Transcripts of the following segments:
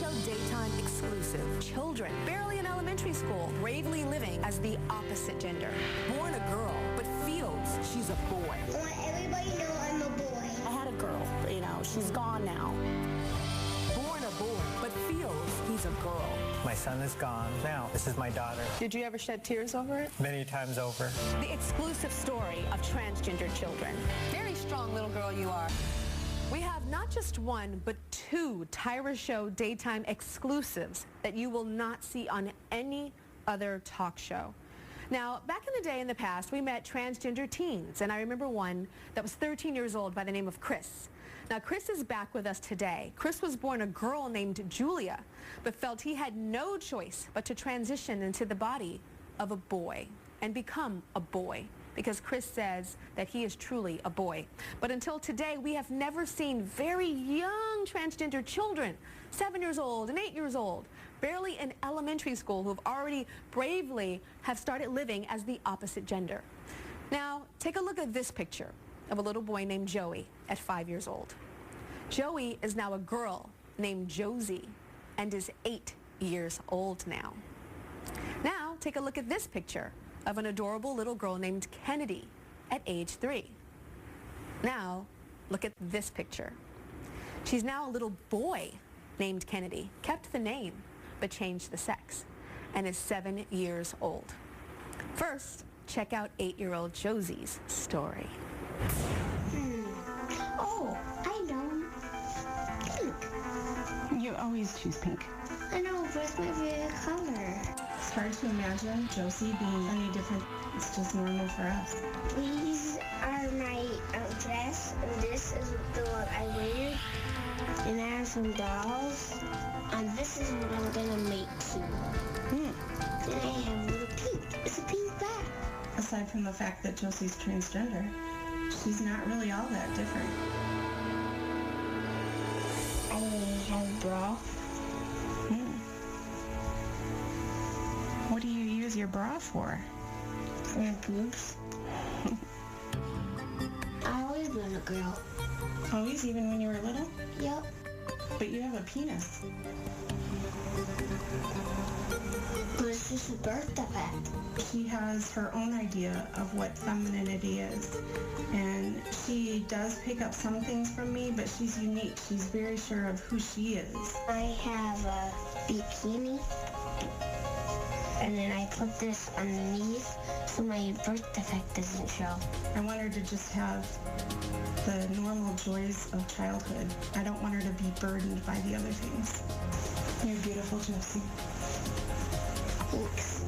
Show daytime exclusive. Children, barely in elementary school, bravely living as the opposite gender. Born a girl, but feels she's a boy. I want everybody to know I'm a boy. I had a girl, you know, she's gone now. Born a boy, but feels he's a girl. My son is gone. Now, this is my daughter. Did you ever shed tears over it? Many times over. The exclusive story of transgender children. Very strong little girl you are. We have not just one, but two Tyra Show daytime exclusives that you will not see on any other talk show. Now, back in the day in the past, we met transgender teens, and I remember one that was 13 years old by the name of Chris. Now, Chris is back with us today. Chris was born a girl named Julia, but felt he had no choice but to transition into the body of a boy and become a boy, because Chris says that he is truly a boy. But until today, we have never seen very young transgender children, 7 years old and 8 years old, barely in elementary school, who have already bravely have started living as the opposite gender. Now, take a look at this picture of a little boy named Joey at 5 years old. Joey is now a girl named Josie and is 8 years old now. Now, take a look at this picture of an adorable little girl named Kennedy at age 3. Now, look at this picture. She's now a little boy named Kennedy, kept the name, but changed the sex, and is 7 years old. First, check out 8-year-old Josie's story. Oh, I know. Pink. You always choose pink. I know, but it's my favorite color. It's hard to imagine Josie being any different. It's just normal for us. These are my dress, and this is the one I wear. And I have some dolls, and this is what I'm gonna make soon. Then I have a little pink. It's a pink bag. Aside from the fact that Josie's transgender, she's not really all that different. I have a bra. What do you use your bra for? For my boobs. I always been a girl. Always, even when you were little? Yep. But you have a penis. But it's just a birth defect. She has her own idea of what femininity is. And she does pick up some things from me, but she's unique. She's very sure of who she is. I have a bikini. And then I put this underneath so my birth defect doesn't show. I want her to just have the normal joys of childhood. I don't want her to be burdened by the other things. You're beautiful, Josie. Thanks.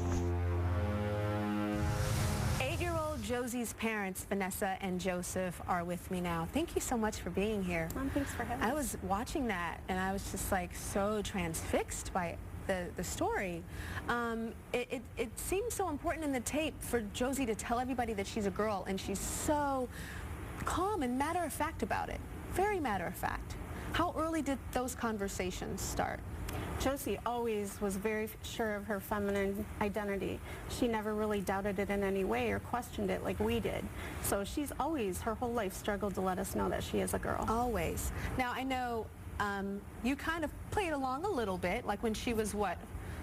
8-year-old Josie's parents, Vanessa and Joseph, are with me now. Thank you so much for being here. Thanks for having I was watching that, and I was just like so transfixed by the story. It seems so important in the tape for Josie to tell everybody that she's a girl, and she's so calm and matter-of-fact about it. Very matter-of-fact. How early did those conversations start? Josie always was very sure of her feminine identity. She never really doubted it in any way or questioned it like we did. So she's always, her whole life, struggled to let us know that she is a girl. Always. Now, I know you kind of played along a little bit, like when she was, what,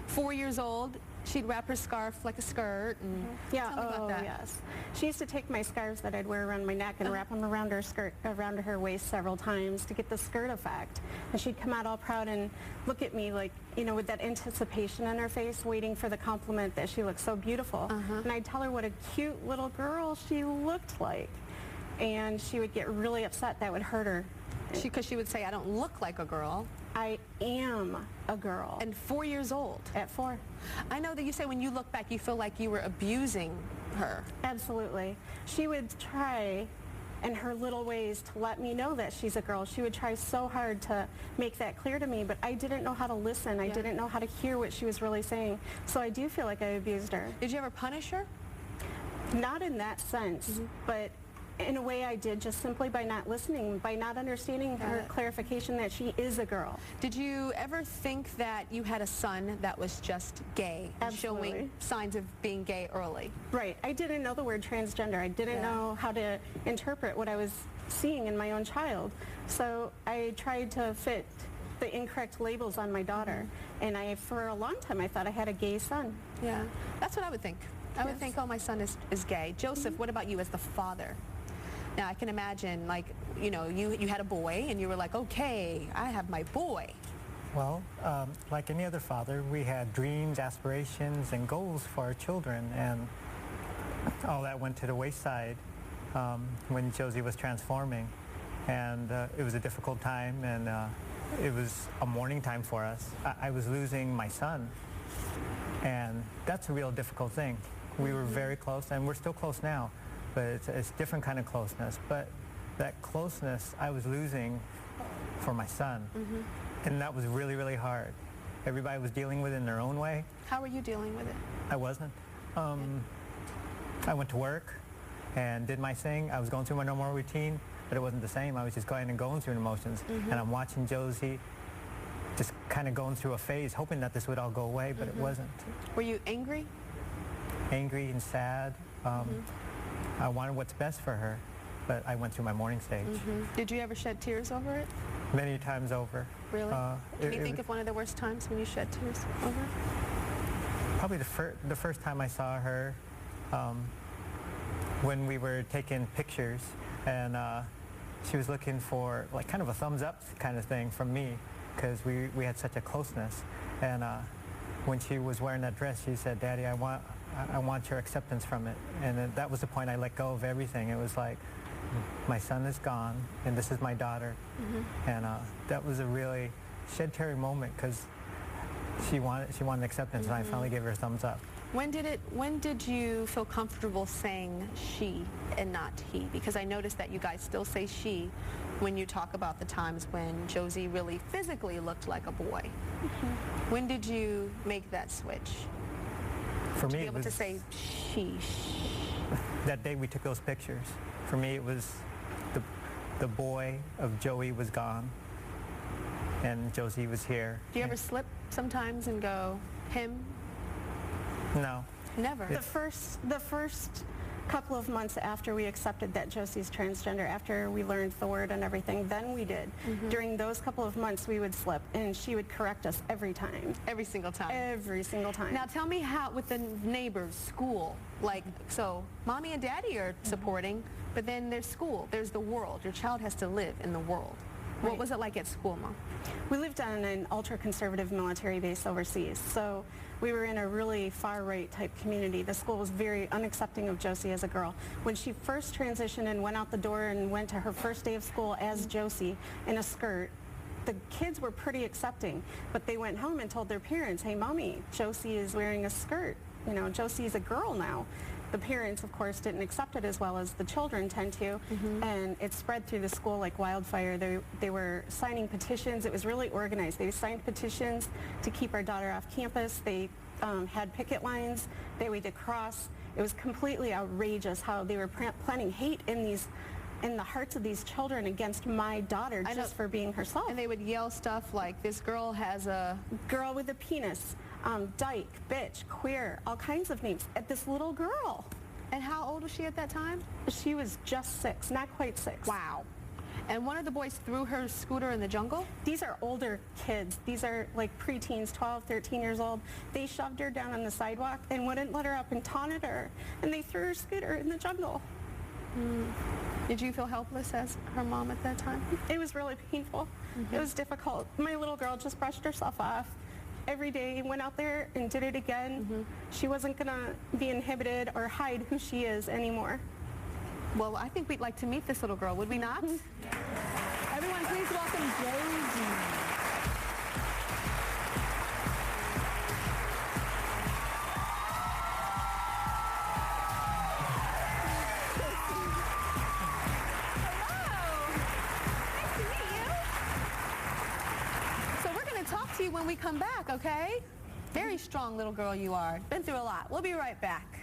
4 years old? She'd wrap her scarf like a skirt and yeah, tell me about that. Yes. She used to take my scarves that I'd wear around my neck and wrap them around her skirt, around her waist several times to get the skirt effect. And she'd come out all proud and look at me like, you know, with that anticipation in her face, waiting for the compliment that she looked so beautiful. And I'd tell her what a cute little girl she looked like. And she would get really upset. That would hurt her. Because she would say, I don't look like a girl. I am a girl. And 4 years old. At 4. I know that you say when you look back, you feel like you were abusing her. Absolutely. She would try in her little ways to let me know that she's a girl. She would try so hard to make that clear to me, but I didn't know how to listen. I didn't know how to hear what she was really saying. So I do feel like I abused her. Did you ever punish her? Not in that sense, but in a way I did, just simply by not listening, by not understanding her clarification that she is a girl. Did you ever think that you had a son that was just gay, showing signs of being gay early? Right. I didn't know the word transgender. I didn't know how to interpret what I was seeing in my own child. So I tried to fit the incorrect labels on my daughter. And for a long time, I thought I had a gay son. Yeah, that's what I would think. I would think, oh, my son is gay. Joseph, what about you as the father? Now, I can imagine, like, you know, you had a boy, and you were like, okay, I have my boy. Well, like any other father, we had dreams, aspirations, and goals for our children, and all that went to the wayside when Josie was transforming. And it was a difficult time, and it was a mourning time for us. I was losing my son, and that's a real difficult thing. We were very close, and we're still close now, but it's a different kind of closeness. But that closeness I was losing for my son, and that was really, really hard. Everybody was dealing with it in their own way. How were you dealing with it? I wasn't. I went to work and did my thing. I was going through my normal routine, but it wasn't the same. I was just going through emotions, and I'm watching Josie just kind of going through a phase, hoping that this would all go away, but it wasn't. Were you angry? Angry and sad. I wanted what's best for her, but I went through my mourning stage. Did you ever shed tears over it? Many times over. Really? Can you think of one of the worst times when you shed tears over it? Probably the first time I saw her, when we were taking pictures, and she was looking for like kind of a thumbs up kind of thing from me, because we had such a closeness. And when she was wearing that dress, she said, "Daddy, I want your acceptance from it." And then that was the point I let go of everything. It was like, my son is gone, and this is my daughter. And that was a really shed-tearing moment, because she wanted acceptance, and I finally gave her a thumbs up. When did you feel comfortable saying she and not he? Because I noticed that you guys still say she when you talk about the times when Josie really physically looked like a boy. When did you make that switch? For me, to be able to say she. That day we took those pictures. For me, it was the boy of Joey was gone, and Josie was here. Do you ever slip sometimes and go, him? No. Never. The first couple of months after we accepted that Josie's transgender, after we learned the word and everything, then we did. During those couple of months, we would slip, and she would correct us every time. Every single time? Every single time. Now tell me how, with the neighbors, school, like, so mommy and daddy are supporting, but then there's school, there's the world. Your child has to live in the world. What was it like at school, Mom? We lived on an ultra-conservative military base overseas, so we were in a really far-right type community. The school was very unaccepting of Josie as a girl. When she first transitioned and went out the door and went to her first day of school as Josie in a skirt, the kids were pretty accepting, but they went home and told their parents, "Hey, Mommy, Josie is wearing a skirt. You know, Josie's a girl now." The parents, of course, didn't accept it as well as the children tend to, and it spread through the school like wildfire. They were signing petitions. It was really organized. They signed petitions to keep our daughter off campus. They had picket lines. They would cross. It was completely outrageous how they were planting hate in the hearts of these children against my daughter just for being herself. And they would yell stuff like, "This girl has a..." "Girl with a penis." Dyke, bitch, queer, all kinds of names at this little girl. And how old was she at that time? She was just 6, not quite 6. Wow. And one of the boys threw her scooter in the jungle? These are older kids. These are like preteens, 12, 13 years old. They shoved her down on the sidewalk and wouldn't let her up and taunted her. And they threw her scooter in the jungle. Did you feel helpless as her mom at that time? It was really painful. It was difficult. My little girl just brushed herself off every day, went out there and did it again. She wasn't going to be inhibited or hide who she is anymore. Well, I think we'd like to meet this little girl, would we not? Everyone, please welcome Josie. When we come back, okay? Very strong little girl you are. Been through a lot. We'll be right back.